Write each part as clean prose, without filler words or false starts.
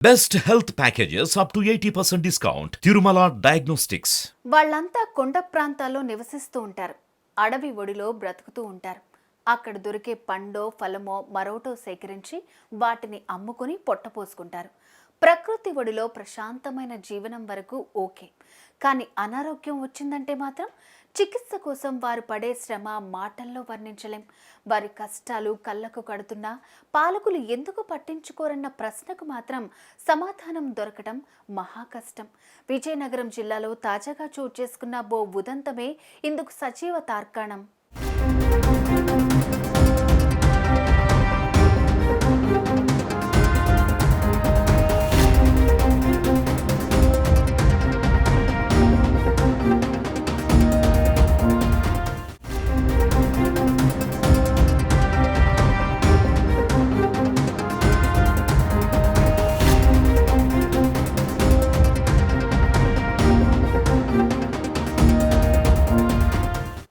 Best health packages up to 80% discount. Tirumala Diagnostics. వాళ్ళంతా కొండ ప్రాంతాల్లో నివసిస్తూ ఉంటారు. అడవి ఒడిలో బ్రతుకుతూ ఉంటారు. అక్కడ దొరికే పండో ఫలమో మరోటో సేకరించి వాటిని అమ్ముకుని పొట్టపోసుకుంటారు. ప్రకృతి ఒడిలో ప్రశాంతమైన జీవనం వరకు ఓకే, కానీ అనారోగ్యం వచ్చిందంటే మాత్రం చికిత్స కోసం వారు పడే శ్రమ మాటల్లో వర్ణించలేం. వారి కష్టాలు కళ్ళకు కడుతున్నా పాలకులు ఎందుకు పట్టించుకోరన్న ప్రశ్నకు మాత్రం సమాధానం దొరకటం మహా కష్టం. విజయనగరం జిల్లాలో తాజాగా చోటు చేసుకున్న ఓ ఉదంతమే ఇందుకు సజీవ తార్కాణం.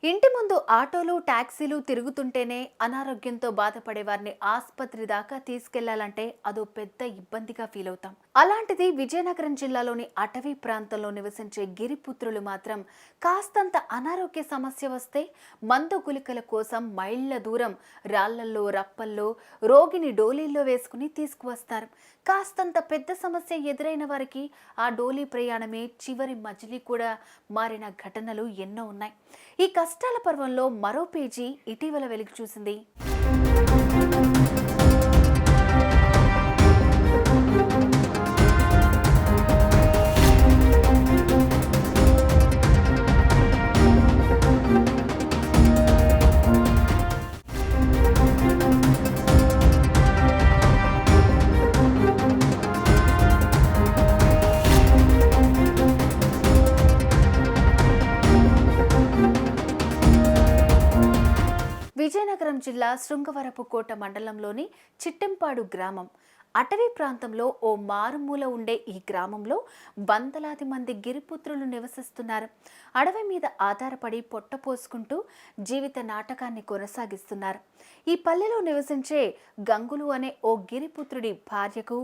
ఇంటి ముందు ఆటోలు టాక్సీలు తిరుగుతుంటేనే అనారోగ్యంతో బాధపడే వారిని ఆసుపత్రి దాకా తీసుకెళ్లాలంటే అదో పెద్ద ఇబ్బందిగా ఫీల్ అవుతాం. అలాంటిది విజయనగరం జిల్లాలోని అటవీ ప్రాంతంలో నివసించే గిరిపుత్రులు మాత్రం కాస్తంత అనారోగ్య సమస్య వస్తే మందు గుళికల కోసం మైళ్ల దూరం రాళ్లల్లో రప్పల్లో రోగిని డోలీల్లో వేసుకుని తీసుకువస్తారు. కాస్తంత పెద్ద సమస్య ఎదురైన వారికి ఆ డోలీ ప్రయాణమే చివరి మజిలీ కూడా మారిన ఘటనలు ఎన్నో ఉన్నాయి. ఈ కష్టాల పర్వంలో మరో పేజీ ఇటీవల వెలుగు చూసింది. విజయనగరం జిల్లా శృంగవరపుకోట మండలంలోని చిట్టెంపాడు గ్రామం అటవీ ప్రాంతంలో ఓ మారుమూల ఉండే ఈ గ్రామంలో వందలాది మంది గిరిపుత్రులు నివసిస్తున్నారు. అడవి మీద ఆధారపడి పొట్టపోసుకుంటూ జీవిత నాటకాన్ని కొనసాగిస్తున్నారు. ఈ పల్లెలో నివసించే గంగులు అనే ఓ గిరిపుత్రుడి భార్యకు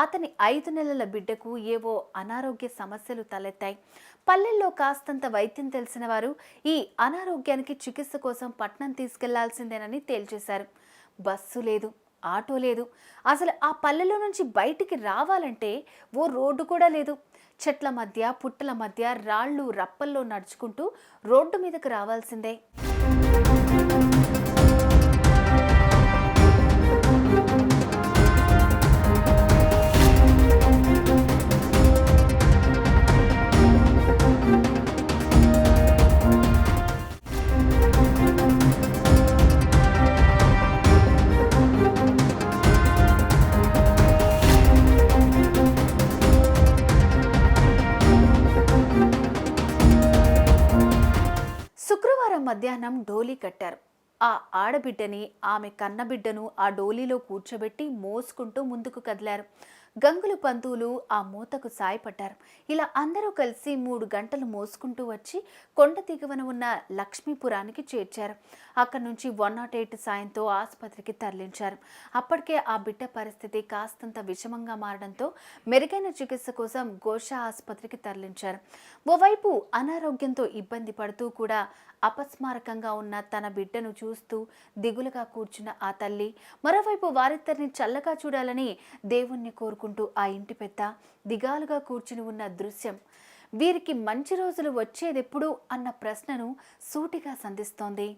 అతని 5 నెలల బిడ్డకు ఏవో అనారోగ్య సమస్యలు తలెత్తాయి. పల్లెల్లో కాస్తంత వైద్యం తెలిసిన వారు ఈ అనారోగ్యానికి చికిత్స కోసం పట్నం తీసుకెళ్లాల్సిందేనని తేల్చేశారు. బస్సు లేదు, ఆటో లేదు, అసలు ఆ పల్లెలో నుంచి బయటికి రావాలంటే ఓ రోడ్డు కూడా లేదు. చెట్ల మధ్య పుట్టల మధ్య రాళ్ళు రప్పల్లో నడుచుకుంటూ రోడ్డు మీదకు రావాల్సిందే. శుక్రవారం మధ్యాహ్నం డోలీ కట్టారు. ఆ ఆడబిడ్డని, ఆమె కన్నబిడ్డను ఆ డోలీలో కూర్చోబెట్టి మోసుకుంటూ ముందుకు కదిలారు. గంగులు పంతులు ఆ మూతకు సాయపడ్డారు. ఇలా అందరూ కలిసి 3 గంటలు మోసుకుంటూ వచ్చి కొండ దిగువన ఉన్న లక్ష్మీపురానికి చేర్చారు. అక్కడి నుంచి 108 సాయంతో ఆసుపత్రికి తరలించారు. అప్పటికే ఆ బిడ్డ పరిస్థితి కాస్తంత విషమంగా మారడంతో మెరుగైన చికిత్స కోసం గోషా ఆసుపత్రికి తరలించారు. ఓవైపు అనారోగ్యంతో ఇబ్బంది పడుతూ కూడా అపస్మారకంగా ఉన్న తన బిడ్డను చూస్తూ దిగులుగా కూర్చున్న ఆ తల్లి, మరోవైపు వారిద్దరిని చల్లగా చూడాలని దేవుణ్ణి కోరుకుంటూ ఆ ఇంటి పెద్ద దిగాలుగా కూర్చుని ఉన్న దృశ్యం వీరికి మంచి రోజులు వచ్చేదెప్పుడు అన్న ప్రశ్నను సూటిగా సంధిస్తోంది.